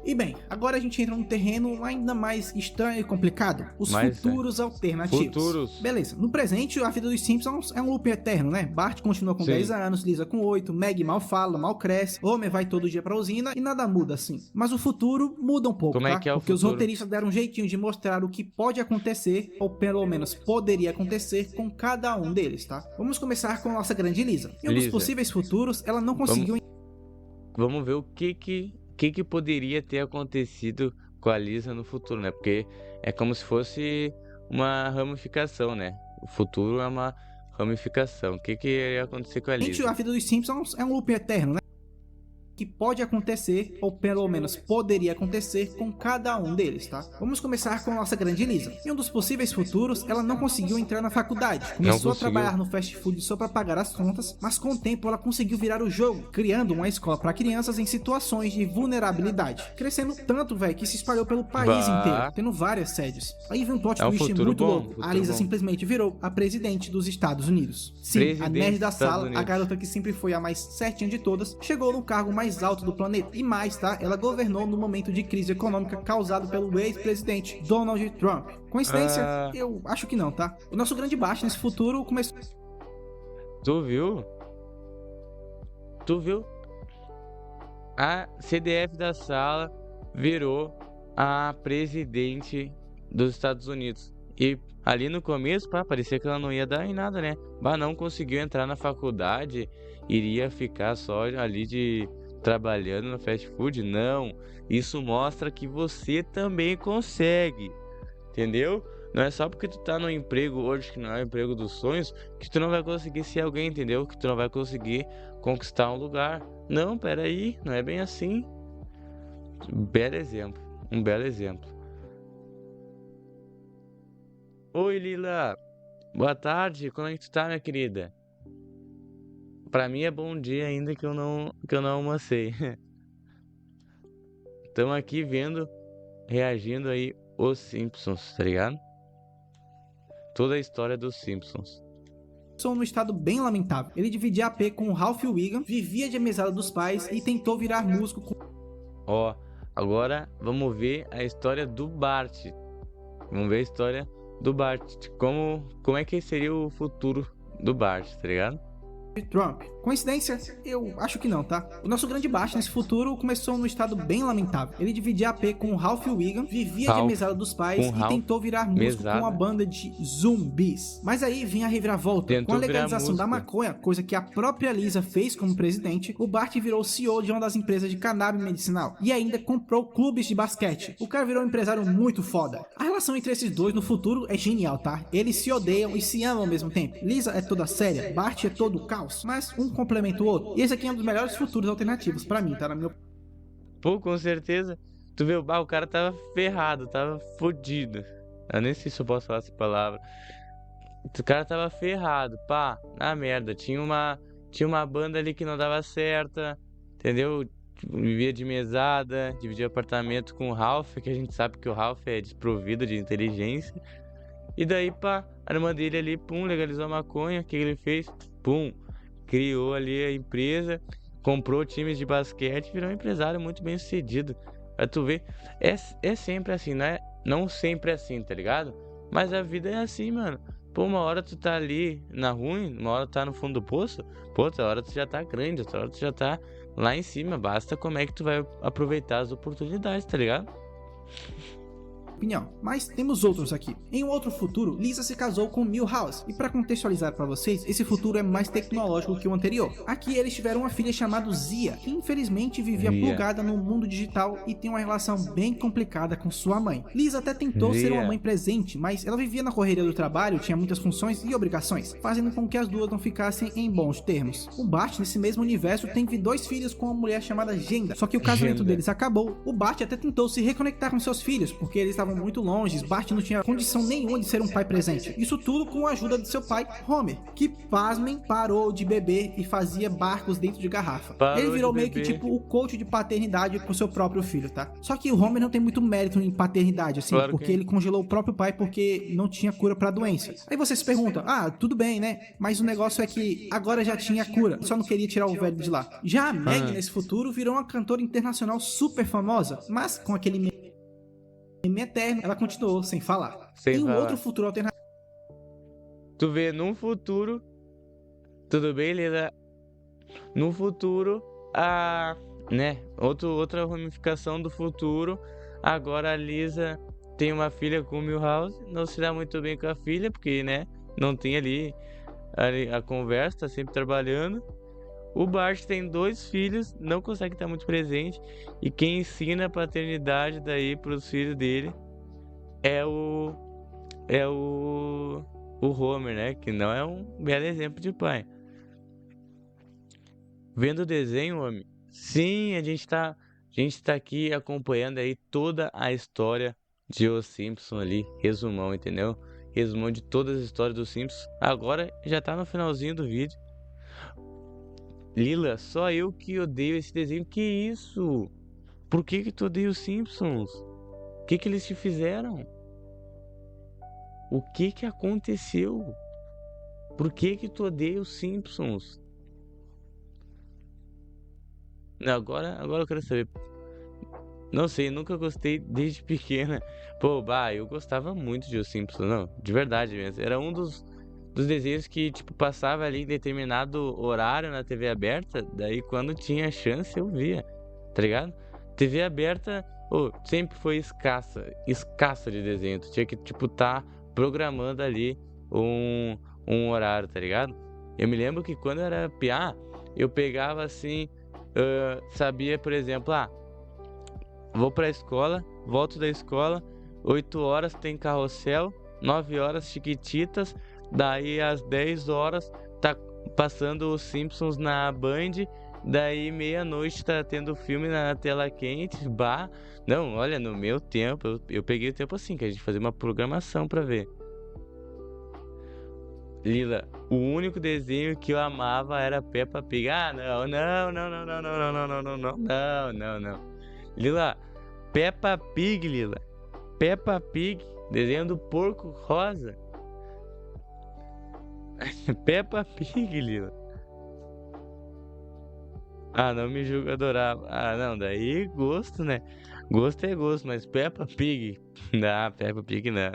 Speaker 3: E bem, agora a gente entra num terreno ainda mais estranho e complicado. Os futuros alternativos.
Speaker 1: Futuros.
Speaker 3: Beleza, no presente a vida dos Simpsons é um loop eterno, né? Bart continua com
Speaker 1: Sim.
Speaker 3: 10 anos, Lisa com 8, Maggie mal fala, mal cresce, Homer vai todo dia pra usina e nada muda assim. Mas o futuro muda um pouco,
Speaker 1: Como é
Speaker 3: tá?
Speaker 1: que é o
Speaker 3: Porque os
Speaker 1: futuro?
Speaker 3: roteiristas deram um jeitinho de mostrar o que pode acontecer, ou pelo menos poderia acontecer com cada um deles, tá? Vamos começar com a nossa grande Lisa. Em um dos
Speaker 1: Lisa.
Speaker 3: possíveis futuros, ela não conseguiu
Speaker 1: Vamos ver o que poderia ter acontecido com a Lisa no futuro, né? Porque é como se fosse uma ramificação, né? O futuro é uma ramificação. O que ia acontecer com a
Speaker 3: Gente,
Speaker 1: Lisa?
Speaker 3: a vida dos Simpsons é um loop eterno, né? Que pode acontecer, ou pelo menos poderia acontecer com cada um deles, tá? Vamos começar com a nossa grande Lisa. Em um dos possíveis futuros, ela não conseguiu entrar na faculdade. Começou a trabalhar no fast food só para pagar as contas, mas com o tempo ela conseguiu virar o jogo, criando uma escola para crianças em situações de vulnerabilidade. Crescendo tanto, velho, que se espalhou pelo país inteiro, tendo várias sedes. Aí vem um plot
Speaker 1: É um
Speaker 3: twist
Speaker 1: futuro
Speaker 3: muito
Speaker 1: bom,
Speaker 3: louco.
Speaker 1: futuro
Speaker 3: A Lisa
Speaker 1: bom.
Speaker 3: simplesmente virou a presidente dos Estados Unidos. Sim,
Speaker 1: Presidente
Speaker 3: a nerd da
Speaker 1: dos Estados
Speaker 3: sala, a
Speaker 1: Unidos.
Speaker 3: garota que sempre foi a mais certinha de todas, chegou no cargo mais alto do planeta. E mais, tá? Ela governou no momento de crise econômica causado pelo ex-presidente Donald Trump. Coincidência? Eu acho que não, tá? O nosso grande baixo nesse futuro começou
Speaker 1: Tu viu? A CDF da sala virou a presidente dos Estados Unidos. E ali no começo, pá, parecia que ela não ia dar em nada, né? Bah, não conseguiu entrar na faculdade, iria ficar só ali trabalhando no fast food. Não, isso mostra que você também consegue, entendeu? Não é só porque tu tá no emprego hoje, que não é o emprego dos sonhos, que tu não vai conseguir ser alguém, entendeu? Que tu não vai conseguir conquistar um lugar. Não, peraí, não é bem assim. Um belo exemplo. Oi, Lila. Boa tarde, como é que tu tá, minha querida? Pra mim é bom dia ainda que eu não almocei. Estamos aqui reagindo aí os Simpsons, tá ligado? Toda a história dos Simpsons.
Speaker 3: Começou num estado bem lamentável. Ele dividia AP com o Ralph Wiggum, vivia de mesada dos pais e tentou virar músico com...
Speaker 1: Ó, agora vamos ver a história do Bart. Vamos ver a história do Bart. Como é que seria o futuro do Bart, tá ligado?
Speaker 3: Trump. Coincidência? Eu acho que não, tá? O nosso grande Bart nesse futuro começou num estado bem lamentável. Ele dividia AP com o Ralph Wiggum, vivia de mesada dos pais e tentou virar músico com uma banda de zumbis. Mas aí vinha a reviravolta. Com a legalização da maconha, coisa que a própria Lisa fez como presidente, o Bart virou CEO de uma das empresas de cannabis medicinal e ainda comprou clubes de basquete. O cara virou um empresário muito foda. A relação entre esses dois no futuro é genial, tá? Eles se odeiam e se amam ao mesmo tempo. Lisa é toda séria, Bart é todo caos, mas um complementa o outro. E esse aqui é um dos melhores futuros alternativos pra mim, tá? Na minha...
Speaker 1: Pô, com certeza. Tu vê, o cara tava ferrado, tava fodido. Eu nem sei se eu posso falar essa palavra. O cara tava ferrado, pá, na merda. Tinha uma banda ali que não dava certa, entendeu? Vivia de mesada, dividia apartamento com o Ralph, que a gente sabe que o Ralph é desprovido de inteligência. E daí, pá, a irmã dele ali, pum, legalizou a maconha. O que ele fez? Pum, criou ali a empresa, comprou times de basquete, virou um empresário muito bem sucedido. Pra tu ver, é sempre assim, né? Não sempre assim, tá ligado? Mas a vida é assim, mano. Pô, uma hora tu tá ali na ruim, uma hora tu tá no fundo do poço, pô, outra hora tu já tá grande, outra hora tu já tá lá em cima. Basta como é que tu vai aproveitar as oportunidades, tá ligado?
Speaker 3: Opinião, mas temos outros aqui. Em um outro futuro, Lisa se casou com Milhouse, e para contextualizar para vocês, esse futuro é mais tecnológico que o anterior. Aqui eles tiveram uma filha chamada Zia, que infelizmente vivia plugada no mundo digital e tem uma relação bem complicada com sua mãe. Lisa até tentou ser uma mãe presente, mas ela vivia na correria do trabalho, tinha muitas funções e obrigações, fazendo com que as duas não ficassem em bons termos. O Bart, nesse mesmo universo, teve 2 filhos com uma mulher chamada Genda, só que o casamento deles acabou. O Bart até tentou se reconectar com seus filhos, porque eles estavam muito longe, Bart não tinha condição nenhuma de ser um pai presente. Isso tudo com a ajuda de seu pai, Homer, que, pasmem, parou de beber e fazia barcos dentro de garrafa. Ele virou meio que tipo o coach de paternidade com seu próprio filho, tá? Só que o Homer não tem muito mérito em paternidade, assim, porque ele congelou o próprio pai porque não tinha cura pra doença. Aí você se pergunta, tudo bem, né? Mas o negócio é que agora já tinha cura, só não queria tirar o velho de lá. Já a Meg, nesse futuro, virou uma cantora internacional super famosa, mas com aquele meme eterno, ela continuou sem falar. Em um outro futuro alternativo.
Speaker 1: Tu vê, num futuro... Tudo bem, Lila? No futuro, outra ramificação do futuro. Agora a Lisa tem uma filha com o Milhouse. Não se dá muito bem com a filha, porque, né? Não tem ali a conversa, tá sempre trabalhando. O Bart tem 2 filhos, não consegue estar muito presente. E quem ensina a paternidade daí pros filhos dele é o Homer, né? Que não é um belo exemplo de pai. Vendo o desenho, homem, sim, a gente tá aqui acompanhando aí toda a história de Os Simpsons ali, resumão, entendeu? Resumão de todas as histórias dos Simpsons. Agora já tá no finalzinho do vídeo. Lila, só eu que odeio esse desenho. Que isso? Por que tu odeia os Simpsons? O que eles te fizeram? O que aconteceu? Por que tu odeia os Simpsons? Agora eu quero saber. Não sei, nunca gostei desde pequena. Pô, eu gostava muito de Os Simpsons, não, de verdade mesmo. Era um dos desenhos que, tipo, passava ali em determinado horário na TV aberta. Daí, quando tinha chance, eu via, tá ligado? TV aberta sempre foi escassa de desenho. Tu tinha que, tipo, tá programando ali um horário, tá ligado? Eu me lembro que quando eu era piá, eu pegava assim, sabia, por exemplo, vou pra escola, volto da escola, 8 horas tem Carrossel, 9 horas Chiquititas, daí às 10 horas tá passando os Simpsons na Band, daí meia-noite tá tendo filme na tela quente, Não, olha, no meu tempo, eu peguei o tempo assim, que a gente fazia uma programação pra ver. Lila, o único desenho que eu amava era Peppa Pig. Não. Lila, Peppa Pig, desenho do porco rosa. Peppa Pig, Lila. Não me julga, adorava. Não, daí gosto, né? Gosto é gosto, mas Peppa Pig. Peppa Pig não.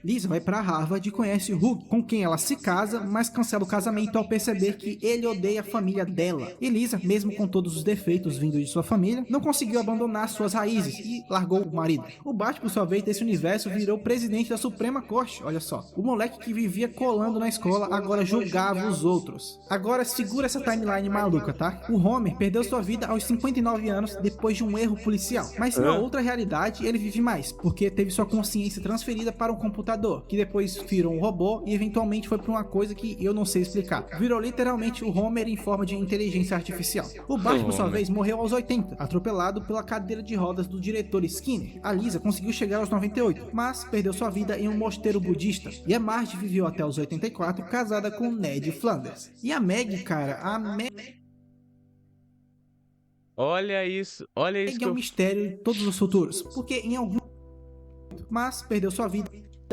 Speaker 3: Lisa vai pra Harvard e conhece Hugh, com quem ela se casa, mas cancela o casamento ao perceber que ele odeia a família dela. E Lisa, mesmo com todos os defeitos vindos de sua família, não conseguiu abandonar suas raízes e largou o marido. O Bart, por sua vez, desse universo, virou presidente da Suprema Corte, olha só. O moleque que vivia colando na escola agora julgava os outros. Agora segura essa timeline maluca, tá? O Homer perdeu sua vida aos 59 anos depois de um erro policial. Mas na outra realidade, ele vive mais, porque teve sua consciência transferida para um computador, que depois virou um robô e eventualmente foi para uma coisa que eu não sei explicar. Virou literalmente o Homer em forma de inteligência artificial. O Bart, por sua vez, morreu aos 80, atropelado pela cadeira de rodas do diretor Skinner. A Lisa conseguiu chegar aos 98, mas perdeu sua vida em um mosteiro budista. E a Marge viveu até os 84, casada com Ned Flanders. E a Meg, cara,
Speaker 1: Olha isso
Speaker 3: Meg é um mistério de todos os futuros, porque em algum mas perdeu sua vida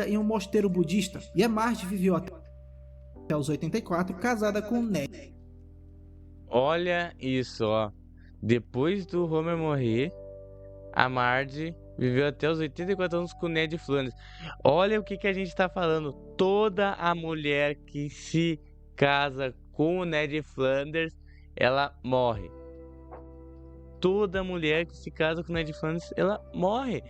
Speaker 3: em um mosteiro budista. E a Marge viveu até os 84, casada com Ned.
Speaker 1: Olha isso, ó. Depois do Homer morrer, a Marge viveu até os 84 anos com o Ned Flanders. Olha o que a gente tá falando. Toda a mulher que se casa com o Ned Flanders, ela morre. Toda mulher que se casa com o Ned Flanders, ela morre.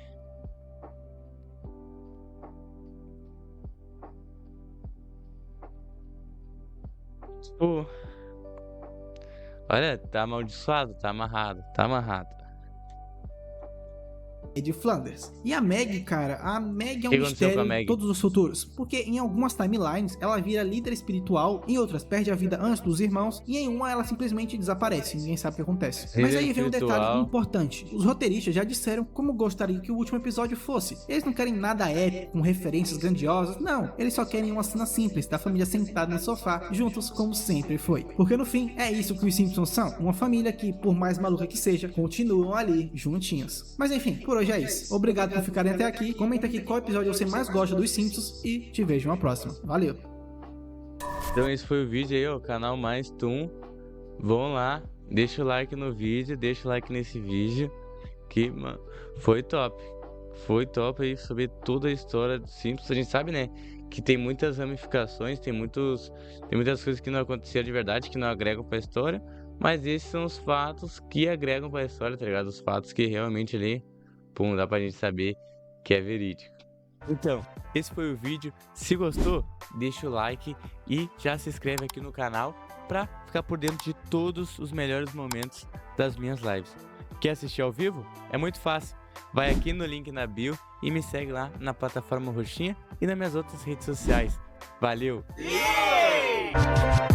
Speaker 1: Olha, tá amaldiçoado, tá amarrado.
Speaker 3: De Flanders. E a Meg, cara, a Meg é um mistério de todos os futuros, porque em algumas timelines ela vira líder espiritual, em outras perde a vida antes dos irmãos, e em uma ela simplesmente desaparece, ninguém sabe o que acontece. Mas aí vem um detalhe importante, os roteiristas já disseram como gostariam que o último episódio fosse. Eles não querem nada épico, com referências grandiosas, não, eles só querem uma cena simples, da família sentada no sofá, juntos como sempre foi. Porque no fim, é isso que os Simpsons são, uma família que, por mais maluca que seja, continuam ali, juntinhos. Mas enfim, por hoje é isso. Obrigado por ficarem até aqui. Comenta aqui qual episódio você mais gosta dos Simpsons e te vejo na próxima. Valeu!
Speaker 1: Então esse foi o vídeo aí, ó, canal Mais Toon. Vão lá, deixa o like no vídeo, deixa o like nesse vídeo, que, mano, foi top. Foi top aí sobre toda a história dos Simpsons. A gente sabe, né, que tem muitas ramificações, tem muitas coisas que não aconteceram de verdade, que não agregam pra história, mas esses são os fatos que agregam pra história, tá ligado? Os fatos que realmente ali, pum, dá pra gente saber que é verídico. Então, esse foi o vídeo. Se gostou, deixa o like e já se inscreve aqui no canal pra ficar por dentro de todos os melhores momentos das minhas lives. Quer assistir ao vivo? É muito fácil. Vai aqui no link na bio e me segue lá na plataforma roxinha e nas minhas outras redes sociais. Valeu! Yeah!